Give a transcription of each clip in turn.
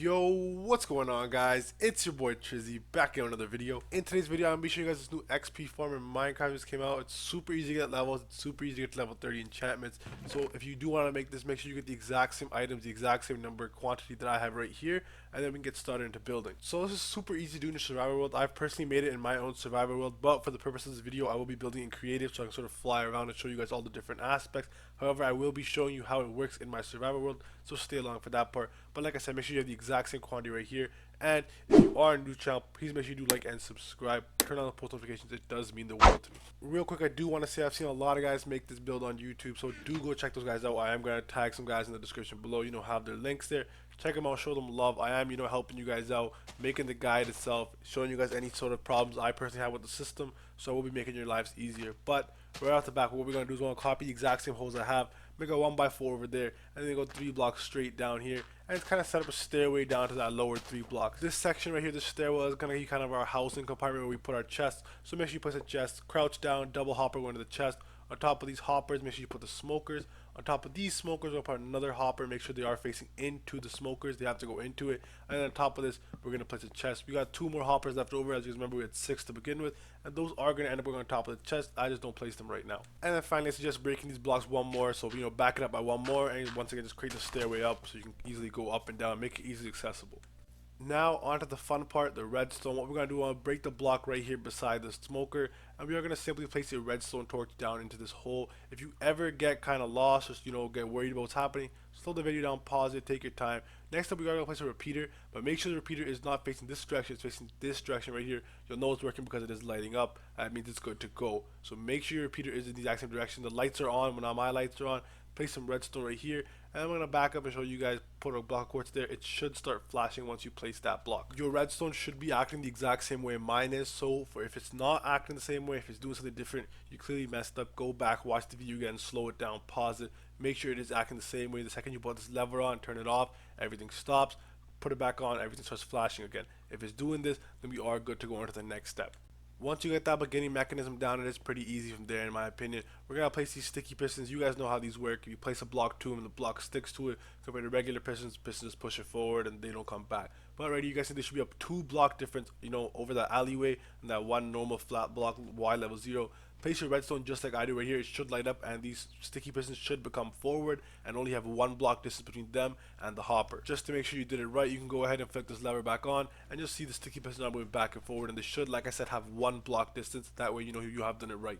Yo, what's going on, guys? It's your boy Trizzy back in another video. In today's video, I'm gonna be showing you guys this new XP farm in Minecraft just came out. It's super easy to get levels, it's super easy to get to level 30 enchantments. So if you do want to make this, make sure you get the exact same items, the exact same number quantity that I have right here, and then we can get started into building. So this is super easy to do in the survival world. I've personally made it in my own survival world, but for the purpose of this video, I will be building in creative so I can sort of fly around and show you guys all the different aspects. However, I will be showing you how it works in my survival world, so stay along for that part. But like I said, make sure you have the exact same quantity right here. And if you are new to the channel, please make sure you do like and subscribe. Turn on the post notifications, it does mean the world to me. Real quick, I do want to say I've seen a lot of guys make this build on YouTube, so do go check those guys out. I am going to tag some guys in the description below, have their links there. Check them out, show them love. I am, helping you guys out, making the guide itself, showing you guys any sort of problems I personally have with the system, so I will be making your lives easier. But right off the back, what we're going to do is we're going to copy the exact same holes I have, make a 1x4 over there, and then go 3 blocks straight down here, and it's kind of set up a stairway down to that lower 3 blocks. This section right here, this stairwell, is going to be kind of our housing compartment where we put our chests. So make sure you place a chest, crouch down, double hopper going to the chest. On top of these hoppers, make sure you put the smokers. On top of these smokers, we'll put another hopper. Make sure they are facing into the smokers. They have to go into it. And then on top of this, we're going to place a chest. We got 2 more hoppers left over. As you guys remember, we had 6 to begin with. And those are going to end up going on top of the chest. I just don't place them right now. And then finally, I suggest breaking these blocks one more. So, back it up by 1 more. And once again, just create the stairway up so you can easily go up and down. Make it easily accessible. Now onto the fun part, the redstone. What we're going to do, we're going to break the block right here beside the smoker, and we are going to simply place a redstone torch down into this hole. If you ever get kind of lost or get worried about what's happening, slow the video down, pause it, take your time. Next up, we are going to place a repeater, but make sure the repeater is not facing this direction, it's facing this direction right here. You'll know it's working because it is lighting up. That means it's good to go. So make sure your repeater is in the exact same direction. The lights are on. When my lights are on, place some redstone right here, and I'm going to back up and show you guys, put a block of quartz there. It should start flashing once you place that block. Your redstone should be acting the exact same way mine is, so if it's not acting the same way, if it's doing something different, you clearly messed up. Go back, watch the video again, slow it down, pause it, make sure it is acting the same way. The second you put this lever on, turn it off, everything stops, put it back on, everything starts flashing again. If it's doing this, then we are good to go on to the next step. Once you get that beginning mechanism down, it is pretty easy from there, in my opinion. We're going to place these sticky pistons. You guys know how these work. If you place a block to them and the block sticks to it, compared to regular pistons, pistons push it forward and they don't come back. But already, you guys see there should be a 2 block difference, over that alleyway and that one normal flat block, Y level 0. Place your redstone just like I do right here. It should light up, and these sticky pistons should become forward and only have 1 block distance between them and the hopper. Just to make sure you did it right, you can go ahead and flick this lever back on, and you'll see the sticky pistons are moving back and forward, and they should, like I said, have 1 block distance. That way you know you have done it right.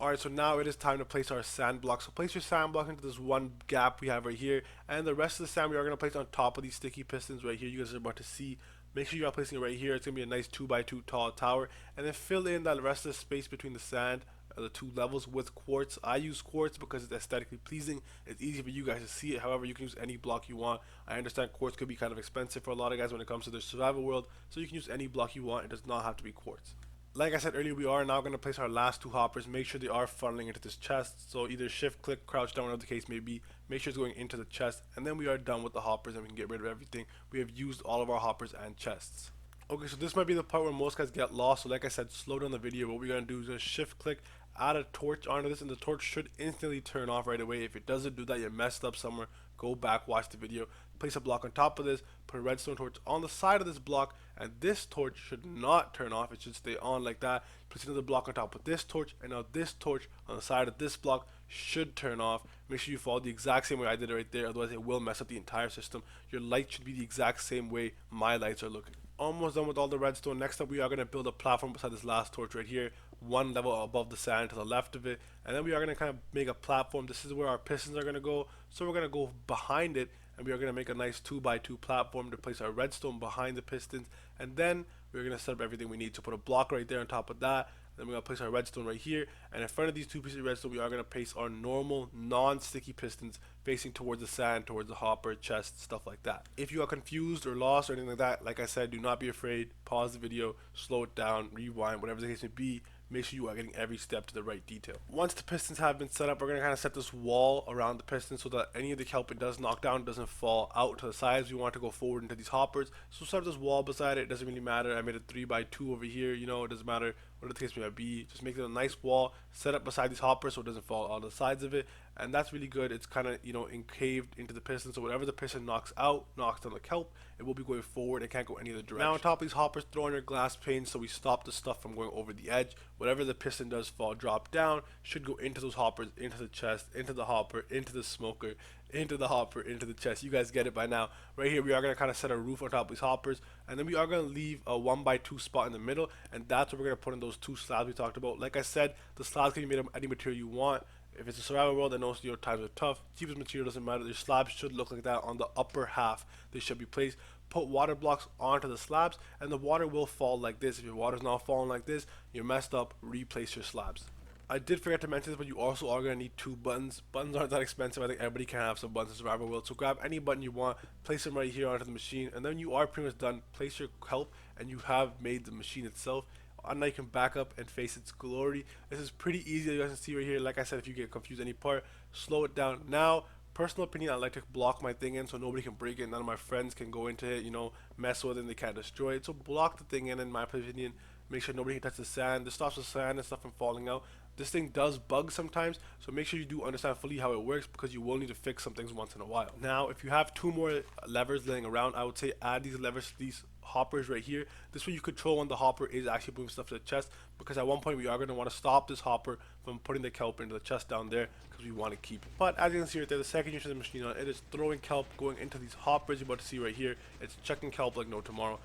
Alright, so now it is time to place our sand block. So place your sand block into this one gap we have right here, and the rest of the sand we are going to place on top of these sticky pistons right here. You guys are about to see. Make sure you are placing it right here. It's going to be a nice 2x2 tall tower, and then fill in that rest of the space between the sand, the 2 levels, with quartz. I use quartz because it's aesthetically pleasing. It's easy for you guys to see it. However, you can use any block you want. I understand quartz could be kind of expensive for a lot of guys when it comes to the survival world, so you can use any block you want. It does not have to be quartz. Like I said earlier, we are now going to place our last 2 hoppers. Make sure they are funneling into this chest. So either shift click, crouch down, whatever the case may be. Make sure it's going into the chest, and then we are done with the hoppers and we can get rid of everything. We have used all of our hoppers and chests. Okay, so this might be the part where most guys get lost. So like I said, slow down the video. What we're going to do is going to shift click, add a torch onto this, and the torch should instantly turn off right away. If it doesn't do that, you messed up somewhere. Go back, watch the video, place a block on top of this, put a redstone torch on the side of this block, and this torch should not turn off. It should stay on like that. Place another block on top of this torch, and now this torch on the side of this block should turn off. Make sure you follow the exact same way I did it right there, otherwise it will mess up the entire system. Your light should be the exact same way my lights are looking. Almost done with all the redstone. Next up, we are going to build a platform beside this last torch right here, 1 level above the sand to the left of it, and then we are going to kind of make a platform. This is where our pistons are going to go, so we're going to go behind it, and we are going to make a nice 2x2 platform to place our redstone behind the pistons, and then we're going to set up everything we need. To put a block right there on top of that. Then we're going to place our redstone right here, and in front of these 2 pieces of redstone, we are going to place our normal non-sticky pistons facing towards the sand, towards the hopper, chest, stuff like that. If you are confused or lost or anything like that, like I said, do not be afraid. Pause the video, slow it down, rewind, whatever the case may be. Make sure you are getting every step to the right detail. Once the pistons have been set up, we're going to kind of set this wall around the pistons so that any of the kelp it does knock down doesn't fall out to the sides. We want to go forward into these hoppers, so set up this wall beside it. It doesn't really matter. I made a 3x2 over here, it doesn't matter what the case may be. Just make it a nice wall set up beside these hoppers so it doesn't fall on the sides of it, and that's really good. It's kind of, you know, encaved into the piston, so whatever the piston knocks out knocks down the kelp. It will be going forward. It can't go any other direction. Now on top of these hoppers, throw in your glass panes so we stop the stuff from going over the edge. Whatever the piston does fall drop down should go into those hoppers, into the chest, into the hopper, into the smoker, into the hopper, into the chest. You guys get it by now. Right here we are going to kind of set a roof on top of these hoppers, and then we are going to leave a 1x2 spot in the middle, and that's where we're going to put in those 2 slabs we talked about. Like I said, the slabs can be made of any material you want. If it's a survival world, I know your times are tough. Cheapest material doesn't matter. Your slabs should look like that on the upper half. They should be placed. Put water blocks onto the slabs, and the water will fall like this. If your water's not falling like this, you're messed up. Replace your slabs. I did forget to mention this, but you also are going to need 2 buttons. Buttons aren't that expensive. I think everybody can have some buttons in survival world. So grab any button you want, place them right here onto the machine, and then you are pretty much done. Place your kelp, and you have made the machine itself. And now you can back up and face its glory. This is pretty easy. You guys can see right here. Like I said, if you get confused any part, slow it down. Now, personal opinion, I like to block my thing in so nobody can break it. None of my friends can go into it, you know, mess with it, and they can't destroy it. So block the thing in my opinion. Make sure nobody can touch the sand. This stops the sand and stuff from falling out. This thing does bug sometimes, so make sure you do understand fully how it works, because you will need to fix some things once in a while. Now, if you have 2 more levers laying around, I would say add these levers to these hoppers right here. This way you control when the hopper is actually moving stuff to the chest, because at one point we are going to want to stop this hopper from putting the kelp into the chest down there, because we want to keep it. But as you can see right there, the second you turn the machine on, it is throwing kelp going into these hoppers. You're about to see right here. It's checking kelp like no tomorrow.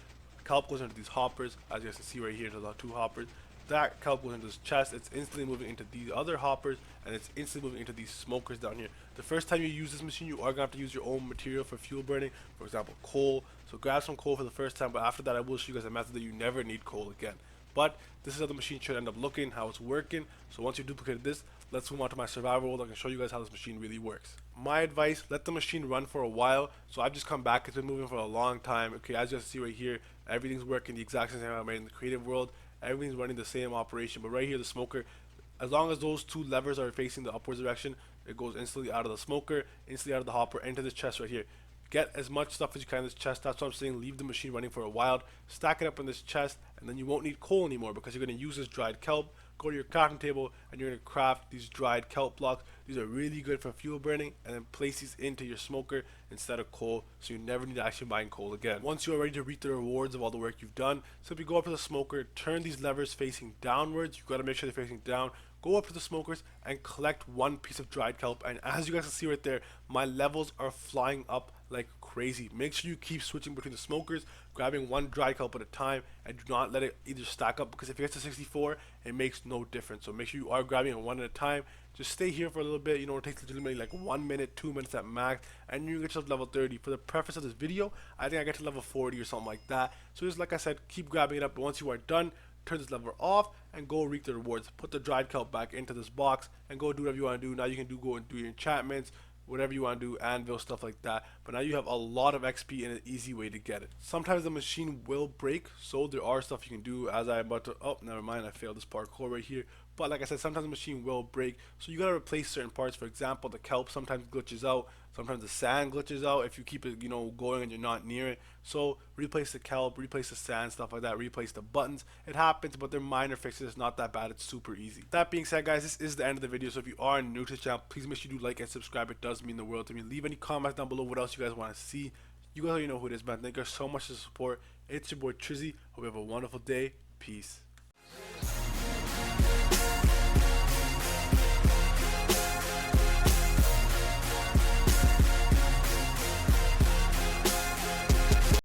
Kelp goes into these hoppers, as you guys can see right here. There's 2 hoppers. That kelp goes into this chest. It's instantly moving into these other hoppers, and it's instantly moving into these smokers down here. The first time you use this machine, you are going to have to use your own material for fuel burning, for example coal. So grab some coal for the first time, but after that I will show you guys a method that you never need coal again. But this is how the machine should end up looking, how it's working. So once you duplicated this, let's move on to my survival world. I can show you guys how this machine really works. My advice, let the machine run for a while. So I've just come back. It's been moving for a long time. Okay, as you can see right here, everything's working the exact same way I made in the creative world. Everything's running the same operation. But right here, the smoker, as long as those 2 levers are facing the upwards direction, it goes instantly out of the smoker, instantly out of the hopper, into this chest right here. Get as much stuff as you can in this chest. That's what I'm saying. Leave the machine running for a while. Stack it up in this chest, and then you won't need coal anymore, because you're going to use this dried kelp. Go to your crafting table, and you're going to craft these dried kelp blocks. These are really good for fuel burning, and then place these into your smoker instead of coal, so you never need to actually mine coal again. Once you are ready to reap the rewards of all the work you've done, simply go up to the smoker, turn these levers facing downwards. You've got to make sure they're facing down. Go up to the smokers and collect 1 piece of dried kelp, and as you guys can see right there, my levels are flying up like crazy. Make sure you keep switching between the smokers, grabbing 1 dried kelp at a time, and do not let it either stack up, because if it gets to 64, it makes no difference. So make sure you are grabbing it 1 at a time. Just stay here for a little bit. You know, it takes legitimately like 1 minute, 2 minutes at max, and you get to level 30. For the preface of this video, I think I get to level 40 or something like that. So just like I said, keep grabbing it up, but once you are done, turn this lever off and go reap the rewards. Put the dried kelp back into this box and go do whatever you want to do. Now you can go and do your enchantments, whatever you want to do, anvil, stuff like that. But now you have a lot of XP and an easy way to get it. Sometimes the machine will break, so there are stuff you can do. As I'm about to, oh, never mind, I failed this parkour right here. But like I said, sometimes the machine will break, so you gotta replace certain parts. For example, the kelp sometimes glitches out, sometimes the sand glitches out if you keep it, you know, going and you're not near it. So replace the kelp, replace the sand, stuff like that, replace the buttons. It happens, but they're minor fixes. It's not that bad. It's super easy. That being said, guys, this is the end of the video. So if you are new to the channel, please make sure you do like and subscribe. It does mean the world to me. Leave any comments down below what else you guys want to see. You guys already know who it is, man. Thank you guys so much for the support. It's your boy Trizzy. Hope you have a wonderful day. Peace.